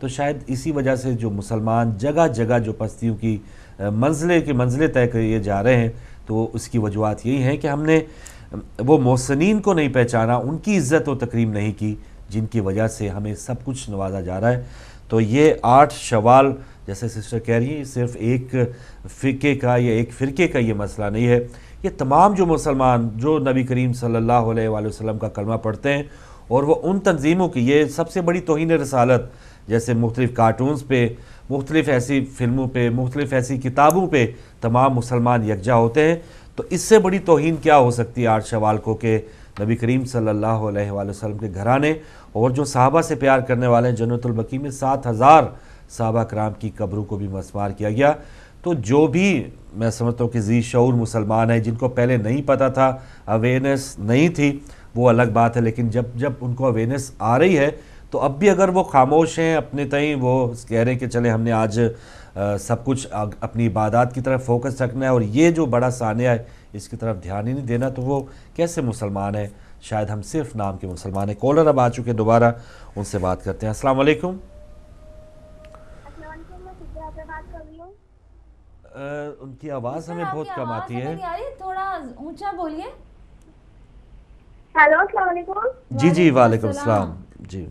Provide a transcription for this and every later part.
تو شاید اسی وجہ سے جو مسلمان جگہ جگہ جو پستیوں کی منزلیں طے کیے جا رہے ہیں، تو اس کی وجوہات یہی ہیں کہ ہم نے وہ محسنین کو نہیں پہچانا، ان کی عزت و تکریم نہیں کی، جن کی وجہ سے ہمیں سب کچھ نوازا جا رہا ہے۔ تو یہ 8 شوال جیسے سسٹر کہہ رہی ہیں، صرف ایک فقہ کا یا ایک فرقے کا یہ مسئلہ نہیں ہے، یہ تمام جو مسلمان جو نبی کریم صلی اللہ علیہ وآلہ وسلم کا کلمہ پڑھتے ہیں، اور وہ ان تنظیموں کی یہ سب سے بڑی توہین رسالت، جیسے مختلف کارٹونز پہ، مختلف ایسی فلموں پہ، مختلف ایسی کتابوں پہ تمام مسلمان یکجا ہوتے ہیں، تو اس سے بڑی توہین کیا ہو سکتی ہے 8 شوال کو کہ نبی کریم صلی اللہ علیہ وآلہ وسلم کے گھرانے اور جو صحابہ سے پیار کرنے والے ہیں، جنت البقیع میں 7000 صحابہ کرام کی قبروں کو بھی مسمار کیا گیا۔ تو جو بھی میں سمجھتا ہوں کہ ذی شعور مسلمان ہیں، جن کو پہلے نہیں پتہ تھا، اویئرنیس نہیں تھی، وہ الگ بات ہے، لیکن جب ان کو اویئرنیس آ رہی ہے تو اب بھی اگر وہ خاموش ہیں اپنے تئیں، وہ کہہ رہے ہیں کہ چلے ہم نے آج سب کچھ اپنی عبادات کی طرف فوکس رکھنا ہے اور یہ جو بڑا سانحہ ہے اس کی طرف دھیان ہی نہیں دینا، تو وہ کیسے مسلمان ہیں؟ شاید ہم صرف نام کے مسلمان ہیں۔ کالر اب آ چکے، دوبارہ ان سے بات کرتے ہیں۔ السلام علیکم۔ ان کی آواز ہمیں بہت کم آتی ہے، تھوڑا اونچا بولیے۔ ہیلو، السلام علیکم۔ جی وعلیکم السلام۔ جی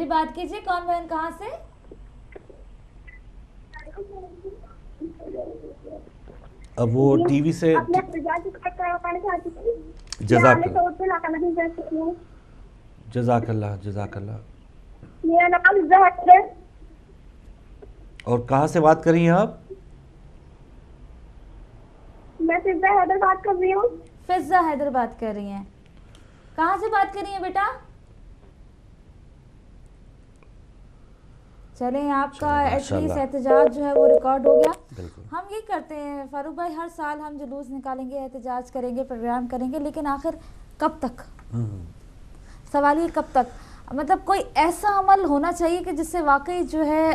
بات کیجیے، کون بہن کہاں سے؟ اب وہ ٹی وی سے جزاک اللہ۔ میرا نام زہر ہے۔ اور کہاں سے بات کر رہی ہیں آپ؟ میں فضہ حیدر بات کر رہی ہوں۔ فضہ حیدر بات کر رہی ہیں، کہاں سے بات کر رہی ہیں بیٹا؟ چلیں، آپ کا ایٹ لیسٹ احتجاج جو ہے وہ ریکارڈ ہو گیا۔ ہم یہ کرتے ہیں فاروق بھائی، ہر سال ہم جلوس نکالیں گے، احتجاج کریں گے، پروگرام کریں گے، لیکن آخر کب تک؟ سوال یہ کب تک؟ مطلب کوئی ایسا عمل ہونا چاہیے کہ جس سے واقعی جو ہے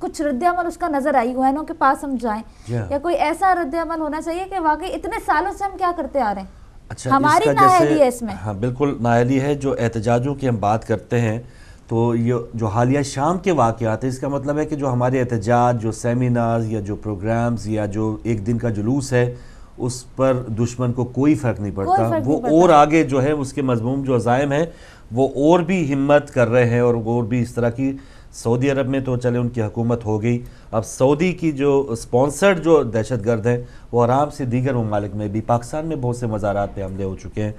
کچھ رد عمل اس کا نظر آئی ہو، کے پاس ہم جائیں، یا کوئی ایسا رد عمل ہونا چاہیے کہ واقعی اتنے سالوں سے ہم کیا کرتے آ رہے ہیں۔ اچھا، ہماری نااہلی ہے اس میں۔ ہاں بالکل نااہلی ہے۔ جو احتجاجوں کی ہم بات کرتے ہیں تو یہ جو حالیہ شام کے واقعات ہیں، اس کا مطلب ہے کہ جو ہمارے احتجاج، جو سیمینارز یا جو پروگرامز یا جو ایک دن کا جلوس ہے، اس پر دشمن کو کوئی فرق نہیں پڑتا، وہ اور آگے جو ہے اس کے مضمون جو عزائم ہیں وہ اور بھی ہمت کر رہے ہیں، اور بھی اس طرح کی۔ سعودی عرب میں تو چلے ان کی حکومت ہو گئی، اب سعودی کی جو سپانسرڈ جو دہشت گرد ہیں وہ آرام سے دیگر ممالک میں بھی، پاکستان میں بہت سے مزارات پہ حملے ہو چکے ہیں،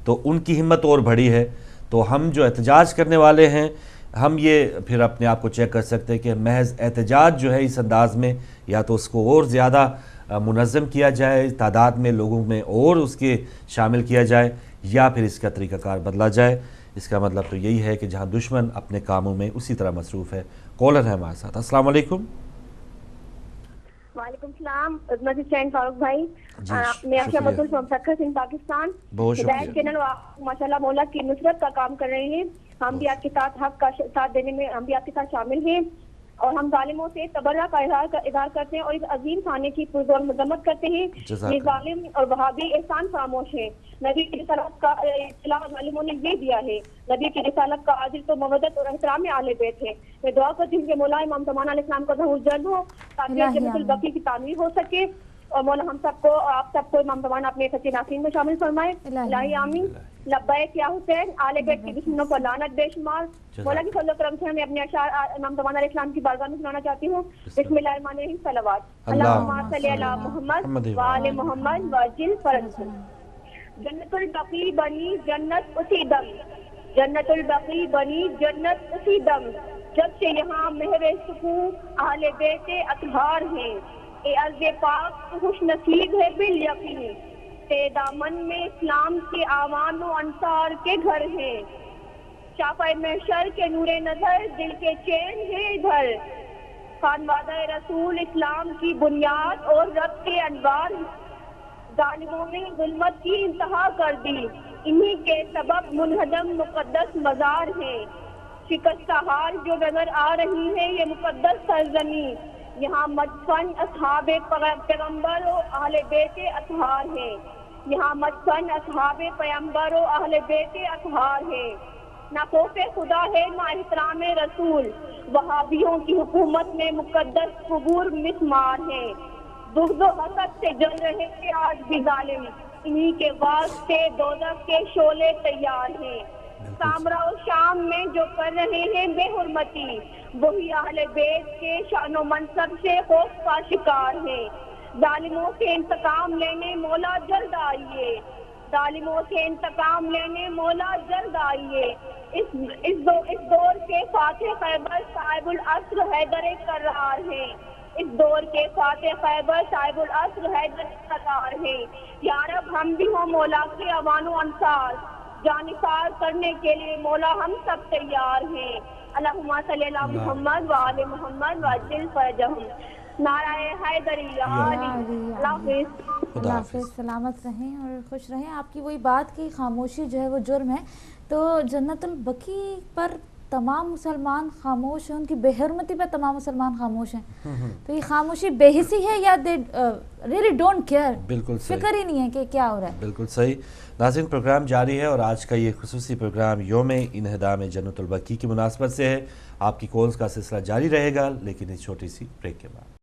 تو ان کی ہمت اور بڑھی ہے۔ تو ہم جو احتجاج کرنے والے ہیں، ہم یہ پھر اپنے آپ کو چیک کر سکتے ہیں کہ محض احتجاج جو ہے اس انداز میں، یا تو اس کو اور زیادہ منظم کیا جائے، تعداد میں لوگوں میں اور اس کے شامل کیا جائے، یا پھر اس کا طریقہ کار بدلا جائے۔ اس کا مطلب تو یہی ہے کہ جہاں دشمن اپنے کاموں میں اسی طرح مصروف ہے۔ کالر ہے ہمارے ساتھ۔ السلام علیکم۔ وعلیکم السلام، عظمت حسین فاروق بھائی۔ میں شکریہ، سکھر سنگھ پاکستان، بہت ہدایت شکریہ۔ چینل ماشاء اللہ مولا کی نصرت کا کام کر رہے ہیں۔ ہم بھی آپ کے ساتھ حق کا ساتھ دینے میں ہم بھی آپ کے ساتھ شامل ہیں، اور ہم ظالموں سے تبرہ کا اظہار کرتے ہیں اور اس عظیم خانے کی پرزور مذمت کرتے ہیں۔ یہ ظالم اور وہابی احسان فراموش ہے۔ نبی کی رسالت کا اطلاع ظالموں نے یہ دیا ہے۔ نبی کی رسالت کا عادل تو مودت اور احترام اہل بیت ہے۔ میں دعا کرتی ہوں کہ مولا امام زمان علیہ السلام کا ظہور جلد ہو تاکہ جنت البقیع کی تعمیر ہو سکے، اور مولا ہم سب کو، آپ سب کو امام زمان اپنے سچے ناصرین میں شامل فرمائے۔ الہی آمین۔ لبیک یا حسین، آل بیت کی دشمنوں پر لعنت بے شمار۔ مولا کی فضل و کرم سے میں اپنے اشعار امام زمان علیہ السلام کی بارگاہ میں سنانا چاہتی ہوں۔ بسم اللہ الرحمن الرحیم، صلوات اللہم صلی علی محمد وآل محمد وعجل فرجہ۔ جنت البقیع بنی جنت اسی دم، جنت البقیع بنی جنت اسی دم، جب سے یہاں مہر سکون اہل بیت اطہار ہیں۔ اے ارض پاک خوش نصیب ہے بالیقین، تے دامن میں اسلام کے اعوان و انصار کے گھر ہیں۔ شافع محشر کے نور نظر دل کے چین ہے ادھر، خانوادہ رسول اسلام کی بنیاد اور رب کے انوار۔ ظالموں نے ظلمت کی انتہا کر دی، انہی کے سبب منہدم مقدس مزار ہیں۔ شکستہ حال جو نظر آ رہی ہے یہ مقدس سرزمین، یہاں مدفن اصحاب پیغمبر و اہل بیت اطہار ہیں، یہاں مدفن اصحاب پیغمبر و اہل بیت اطہار ہیں۔ نہ خوف خدا ہے نہ احترام رسول، وہابیوں کی حکومت میں مقدس قبور مسمار ہیں، بغض و حسد سے جل رہے تھے آج بھی ظالم، انہی کے واسطے دوزخ کے شعلے تیار ہیں، سامرا و شام میں جو کر رہے ہیں بے حرمتی، وہی اہل بیت کے شان و منصب سے خوف کا شکار ہیں، ظالموں سے انتقام لینے مولا جلد آئیے، ظالموں سے انتقام لینے مولا جلد آئیے، اس دور کے فاتح خیبر صاحب العصر حیدر کرار ہیں، اس دور کے فاتح خیبر صاحب العصر حیدر کرار ہیں، یا رب ہم بھی ہوں مولا کے اوان و انصار، جانثار کرنے کے لیے مولا ہم سب تیار ہیں، اللہم صلی اللہ محمد وآل محمد وعجل فرجہم، نعرہ حیدری یا علی، اللہ حافظ۔ اللہ حافظ، سلامت رہیں اور خوش رہیں۔ آپ کی وہی بات کی خاموشی جو ہے وہ جرم ہے، تو جنت البقیع پر تمام مسلمان خاموش ہیں، ان کی بے حرمتی پر تمام مسلمان خاموش ہیں، تو یہ خاموشی بے حسی ہے یا دے ریئلی ڈونٹ کیئر، بالکل صحیح، فکر ہی نہیں ہے کہ کیا ہو رہا ہے۔ بالکل صحیح۔ ناظرین، پروگرام جاری ہے اور آج کا یہ خصوصی پروگرام یوم انہدام جنت البقیع کی مناسبت سے ہے۔ آپ کی کالز کا سلسلہ جاری رہے گا لیکن اس چھوٹی سی بریک کے بعد۔